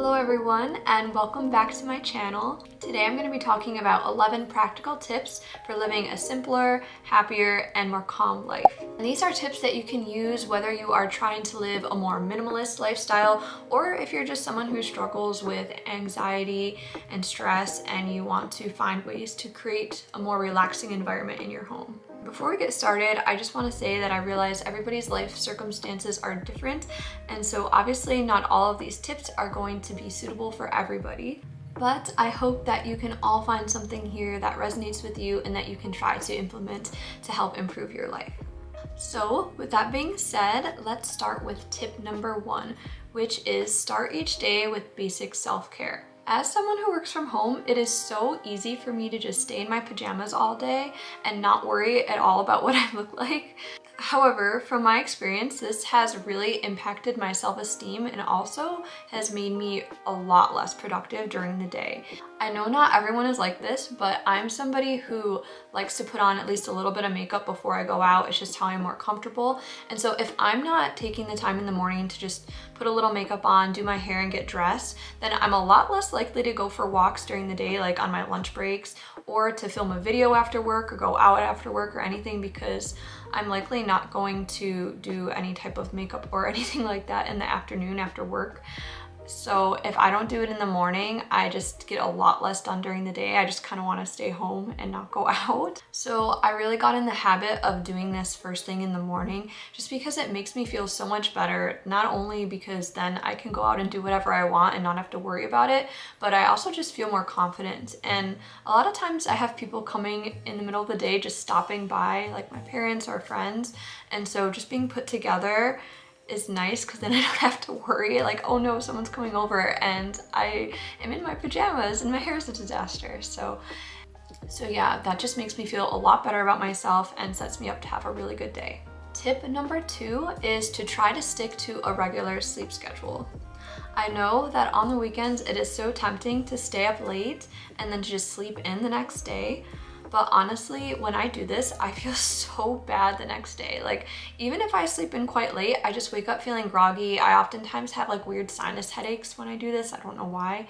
Hello everyone and welcome back to my channel. Today I'm going to be talking about 11 practical tips for living a simpler, happier, and more calm life. And these are tips that you can use whether you are trying to live a more minimalist lifestyle or if you're just someone who struggles with anxiety and stress and you want to find ways to create a more relaxing environment in your home. Before we get started, I just want to say that I realize everybody's life circumstances are different, and so obviously not all of these tips are going to be suitable for everybody. But I hope that you can all find something here that resonates with you and that you can try to implement to help improve your life. So with that being said, let's start with tip number 1, which is start each day with basic self-care. As someone who works from home, it is so easy for me to just stay in my pajamas all day and not worry at all about what I look like. However, from my experience, this has really impacted my self-esteem and also has made me a lot less productive during the day. I know not everyone is like this, but I'm somebody who likes to put on at least a little bit of makeup before I go out. It's just how I'm more comfortable. And so if I'm not taking the time in the morning to just put a little makeup on, do my hair, and get dressed, then I'm a lot less likely to go for walks during the day, like on my lunch breaks, or to film a video after work or go out after work or anything, because I'm likely not going to do any type of makeup or anything like that in the afternoon after work. So if I don't do it in the morning, I just get a lot less done during the day. I just kind of want to stay home and not go out. So I really got in the habit of doing this first thing in the morning just because it makes me feel so much better. Not only because then I can go out and do whatever I want and not have to worry about it, but I also just feel more confident. And a lot of times I have people coming in the middle of the day just stopping by, like my parents or friends. And so just being put together is nice because then I don't have to worry like, oh no, someone's coming over and I am in my pajamas and my hair is a disaster. So yeah, that just makes me feel a lot better about myself and sets me up to have a really good day. Tip number 2 is to try to stick to a regular sleep schedule. I know that on the weekends it is so tempting to stay up late and then to just sleep in the next day. But honestly, when I do this, I feel so bad the next day. Like, even if I sleep in quite late, I just wake up feeling groggy. I oftentimes have like weird sinus headaches when I do this. I don't know why.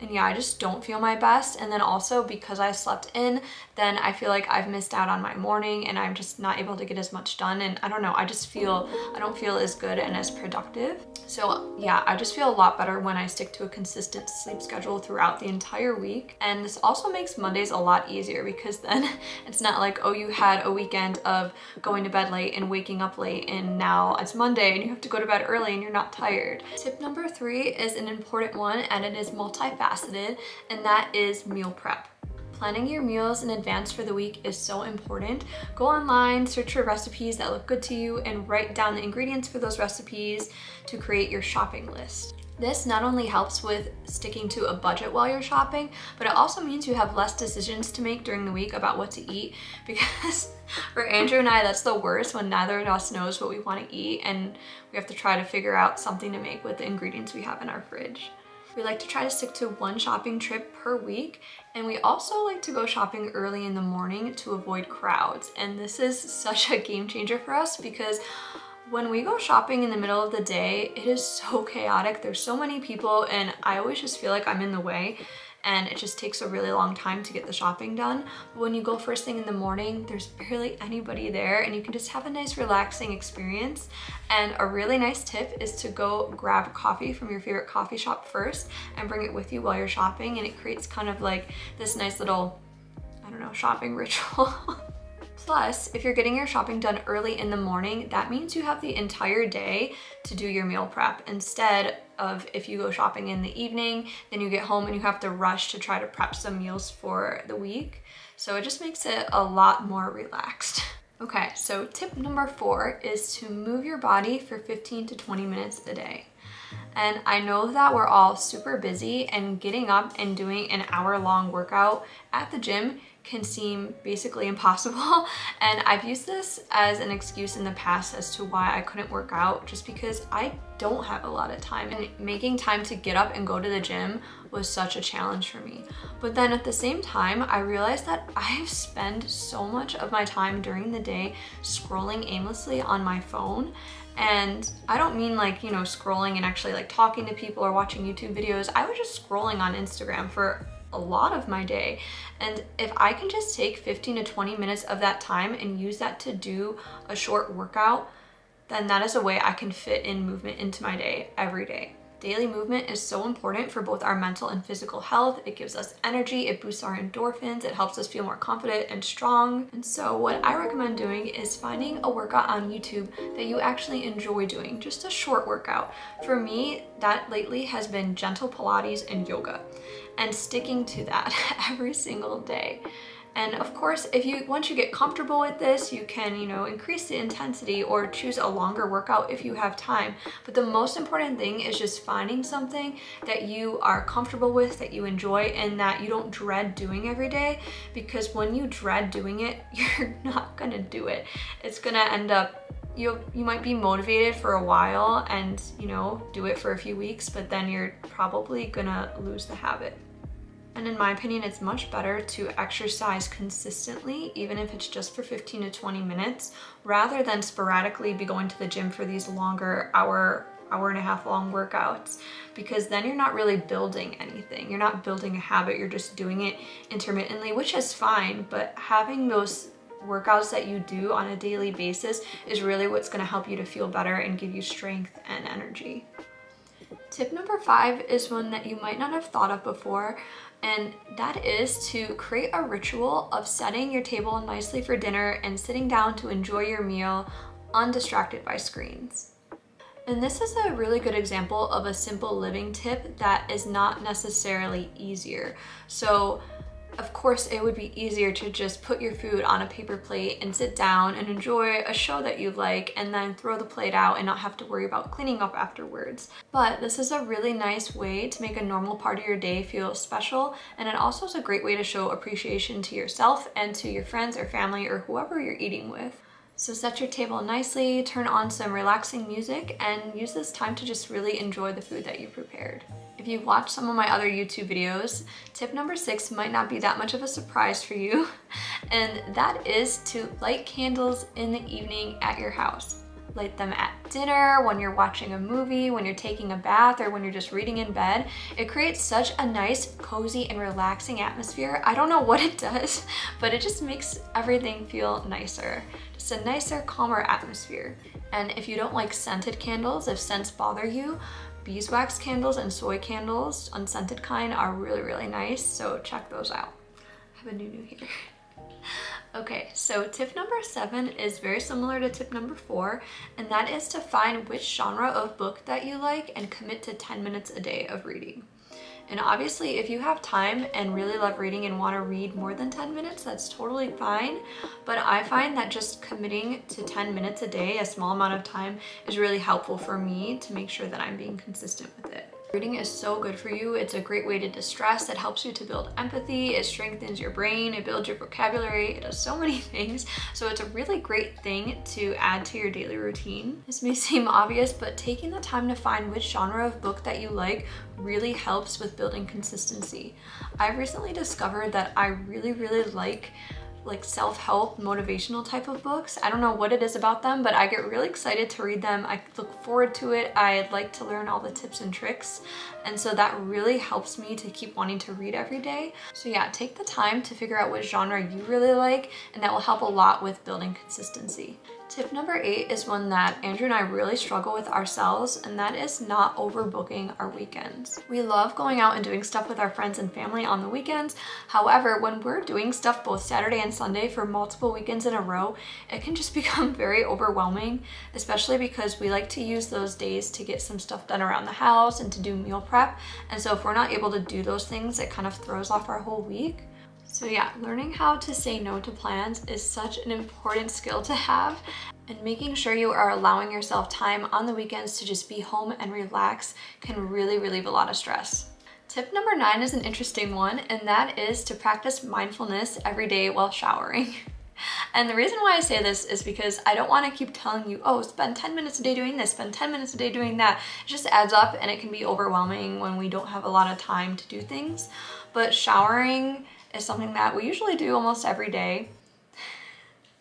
And yeah, I just don't feel my best. And then also because I slept in, then I feel like I've missed out on my morning and I'm just not able to get as much done. And I don't know, I don't feel as good and as productive. So yeah, I just feel a lot better when I stick to a consistent sleep schedule throughout the entire week. And this also makes Mondays a lot easier because then it's not like, oh, you had a weekend of going to bed late and waking up late and now it's Monday and you have to go to bed early and you're not tired. Tip number 3 is an important one and it is multifaceted, and that is meal prep. Planning your meals in advance for the week is so important. Go online, search for recipes that look good to you, and write down the ingredients for those recipes to create your shopping list. This not only helps with sticking to a budget while you're shopping, but it also means you have less decisions to make during the week about what to eat, because for Andrew and I, that's the worst when neither of us knows what we want to eat and we have to try to figure out something to make with the ingredients we have in our fridge. We like to try to stick to one shopping trip per week, and we also like to go shopping early in the morning to avoid crowds. And this is such a game changer for us because when we go shopping in the middle of the day, it is so chaotic. There's so many people and I always just feel like I'm in the way. And it just takes a really long time to get the shopping done. But when you go first thing in the morning, there's barely anybody there and you can just have a nice relaxing experience. And a really nice tip is to go grab coffee from your favorite coffee shop first and bring it with you while you're shopping, and it creates kind of like this nice little, I don't know, shopping ritual. Plus, if you're getting your shopping done early in the morning, that means you have the entire day to do your meal prep instead of if you go shopping in the evening, then you get home and you have to rush to try to prep some meals for the week. So it just makes it a lot more relaxed. Okay, so tip number 4 is to move your body for 15 to 20 minutes a day. And I know that we're all super busy and getting up and doing an hour-long workout at the gym can seem basically impossible. And I've used this as an excuse in the past as to why I couldn't work out, just because I don't have a lot of time. And making time to get up and go to the gym was such a challenge for me. But then at the same time, I realized that I spend so much of my time during the day scrolling aimlessly on my phone. And I don't mean like, you know, scrolling and actually like talking to people or watching YouTube videos. I was just scrolling on Instagram for a lot of my day. And if I can just take 15 to 20 minutes of that time and use that to do a short workout, then that is a way I can fit in movement into my day every day. Daily movement is so important for both our mental and physical health. It gives us energy, it boosts our endorphins, it helps us feel more confident and strong. And so what I recommend doing is finding a workout on YouTube that you actually enjoy doing, just a short workout. For me, that lately has been gentle Pilates and yoga, and sticking to that every single day. And of course, once you get comfortable with this, you can, you know, increase the intensity or choose a longer workout if you have time. But the most important thing is just finding something that you are comfortable with, that you enjoy, and that you don't dread doing every day. Because when you dread doing it, you're not gonna do it. It's gonna end up, you might be motivated for a while and, you know, do it for a few weeks, but then you're probably gonna lose the habit. And in my opinion, it's much better to exercise consistently, even if it's just for 15 to 20 minutes, rather than sporadically be going to the gym for these longer hour and a half long workouts, because then you're not really building anything. You're not building a habit, you're just doing it intermittently, which is fine, but having those workouts that you do on a daily basis is really what's gonna help you to feel better and give you strength and energy. Tip number 5 is one that you might not have thought of before, and that is to create a ritual of setting your table nicely for dinner and sitting down to enjoy your meal undistracted by screens. And this is a really good example of a simple living tip that is not necessarily easier. So of course, it would be easier to just put your food on a paper plate and sit down and enjoy a show that you like and then throw the plate out and not have to worry about cleaning up afterwards. But this is a really nice way to make a normal part of your day feel special, and it also is a great way to show appreciation to yourself and to your friends or family or whoever you're eating with. So set your table nicely, turn on some relaxing music, and use this time to just really enjoy the food that you prepared. If you've watched some of my other YouTube videos, tip number 6 might not be that much of a surprise for you, and that is to light candles in the evening at your house. Light them at dinner, when you're watching a movie, when you're taking a bath, or when you're just reading in bed. It creates such a nice, cozy, and relaxing atmosphere. I don't know what it does, but it just makes everything feel nicer. Just a nicer, calmer atmosphere. And if you don't like scented candles, if scents bother you, beeswax candles and soy candles, unscented kind, are really, really nice, so check those out. I have a new here. Okay, so tip number 7 is very similar to tip number 4, and that is to find which genre of book that you like and commit to 10 minutes a day of reading. And obviously, if you have time and really love reading and want to read more than 10 minutes, that's totally fine. But I find that just committing to 10 minutes a day, a small amount of time, is really helpful for me to make sure that I'm being consistent with it. Reading is so good for you. It's a great way to distress. It helps you to build empathy. It strengthens your brain. It builds your vocabulary. It does so many things. So it's a really great thing to add to your daily routine. This may seem obvious, but taking the time to find which genre of book that you like really helps with building consistency. I've recently discovered that I really, really like self-help, motivational type of books. I don't know what it is about them, but I get really excited to read them. I look forward to it. I like to learn all the tips and tricks. And so that really helps me to keep wanting to read every day. So yeah, take the time to figure out which genre you really like, and that will help a lot with building consistency. Tip number 8 is one that Andrew and I really struggle with ourselves, and that is not overbooking our weekends. We love going out and doing stuff with our friends and family on the weekends. However, when we're doing stuff both Saturday and Sunday for multiple weekends in a row, it can just become very overwhelming, especially because we like to use those days to get some stuff done around the house and to do meal prep. And so if we're not able to do those things, it kind of throws off our whole week. So yeah, learning how to say no to plans is such an important skill to have, and making sure you are allowing yourself time on the weekends to just be home and relax can really relieve a lot of stress. Tip number 9 is an interesting one, and that is to practice mindfulness every day while showering. And the reason why I say this is because I don't want to keep telling you, oh, spend 10 minutes a day doing this, spend 10 minutes a day doing that. It just adds up and it can be overwhelming when we don't have a lot of time to do things. But showering is something that we usually do almost every day.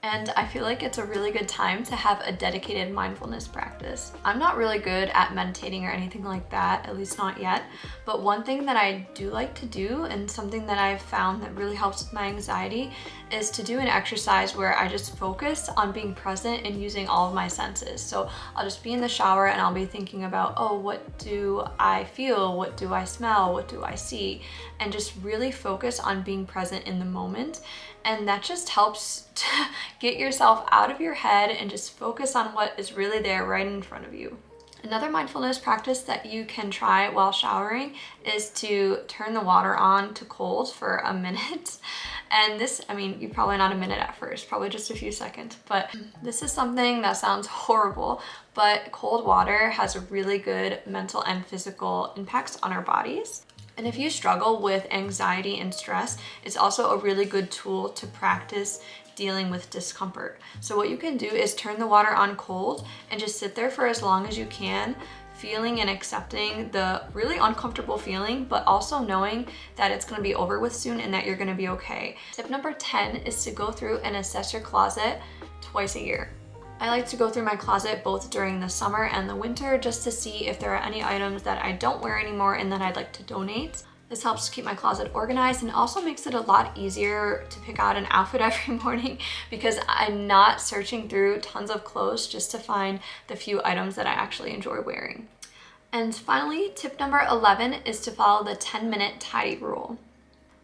And I feel like it's a really good time to have a dedicated mindfulness practice. I'm not really good at meditating or anything like that, at least not yet, but one thing that I do like to do, and something that I've found that really helps with my anxiety, is to do an exercise where I just focus on being present and using all of my senses. So I'll just be in the shower and I'll be thinking about, oh, what do I feel? What do I smell? What do I see? And just really focus on being present in the moment. And that just helps to get yourself out of your head and just focus on what is really there right in front of you. Another mindfulness practice that you can try while showering is to turn the water on to cold for a minute. And this, I mean, you probably not a minute at first, probably just a few seconds, but this is something that sounds horrible, but cold water has really good mental and physical impacts on our bodies. And if you struggle with anxiety and stress, it's also a really good tool to practice dealing with discomfort. So what you can do is turn the water on cold and just sit there for as long as you can, feeling and accepting the really uncomfortable feeling, but also knowing that it's gonna be over with soon and that you're gonna be okay. Tip number 10 is to go through and assess your closet twice a year. I like to go through my closet both during the summer and the winter just to see if there are any items that I don't wear anymore and that I'd like to donate. This helps keep my closet organized and also makes it a lot easier to pick out an outfit every morning because I'm not searching through tons of clothes just to find the few items that I actually enjoy wearing. And finally, tip number 11 is to follow the 10-minute tidy rule.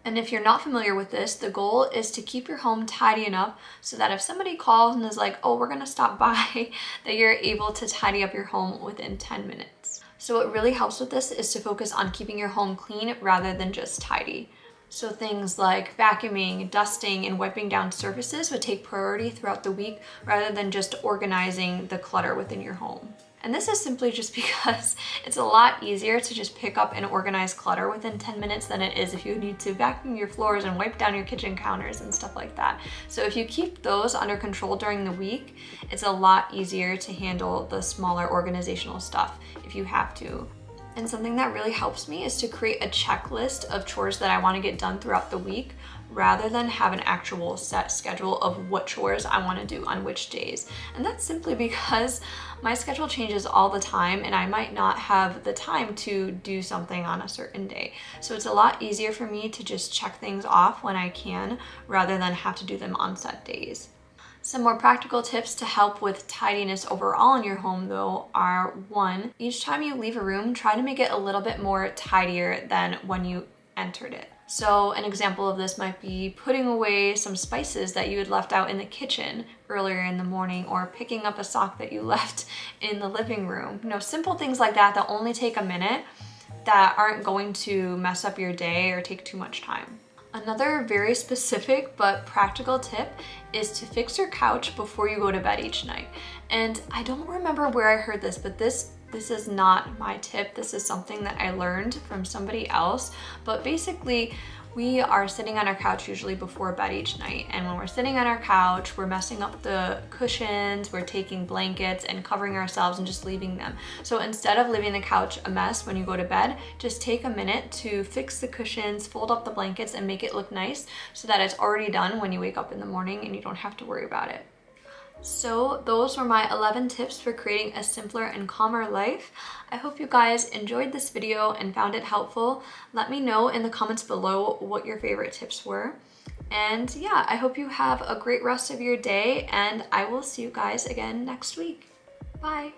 And if you're not familiar with this, the goal is to keep your home tidy enough so that if somebody calls and is like, oh, we're gonna stop by, that you're able to tidy up your home within 10 minutes. So what really helps with this is to focus on keeping your home clean rather than just tidy. So things like vacuuming, dusting, and wiping down surfaces would take priority throughout the week rather than just organizing the clutter within your home. And this is simply just because it's a lot easier to just pick up and organize clutter within 10 minutes than it is if you need to vacuum your floors and wipe down your kitchen counters and stuff like that. So if you keep those under control during the week, it's a lot easier to handle the smaller organizational stuff if you have to. And something that really helps me is to create a checklist of chores that I want to get done throughout the week rather than have an actual set schedule of what chores I want to do on which days. And that's simply because my schedule changes all the time and I might not have the time to do something on a certain day. So it's a lot easier for me to just check things off when I can rather than have to do them on set days. Some more practical tips to help with tidiness overall in your home though are: 1, each time you leave a room, try to make it a little bit more tidier than when you entered it. So an example of this might be putting away some spices that you had left out in the kitchen earlier in the morning, or picking up a sock that you left in the living room. You know, simple things like that that only take a minute, that aren't going to mess up your day or take too much time. Another very specific but practical tip is to fix your couch before you go to bed each night. And I don't remember where I heard this, but this is not my tip. This is something that I learned from somebody else. But basically, we are sitting on our couch usually before bed each night. And when we're sitting on our couch, we're messing up the cushions, we're taking blankets and covering ourselves and just leaving them. So instead of leaving the couch a mess when you go to bed, just take a minute to fix the cushions, fold up the blankets, and make it look nice so that it's already done when you wake up in the morning and you don't have to worry about it. So those were my 11 tips for creating a simpler and calmer life. I hope you guys enjoyed this video and found it helpful. Let me know in the comments below what your favorite tips were. And yeah, I hope you have a great rest of your day, and I will see you guys again next week. Bye.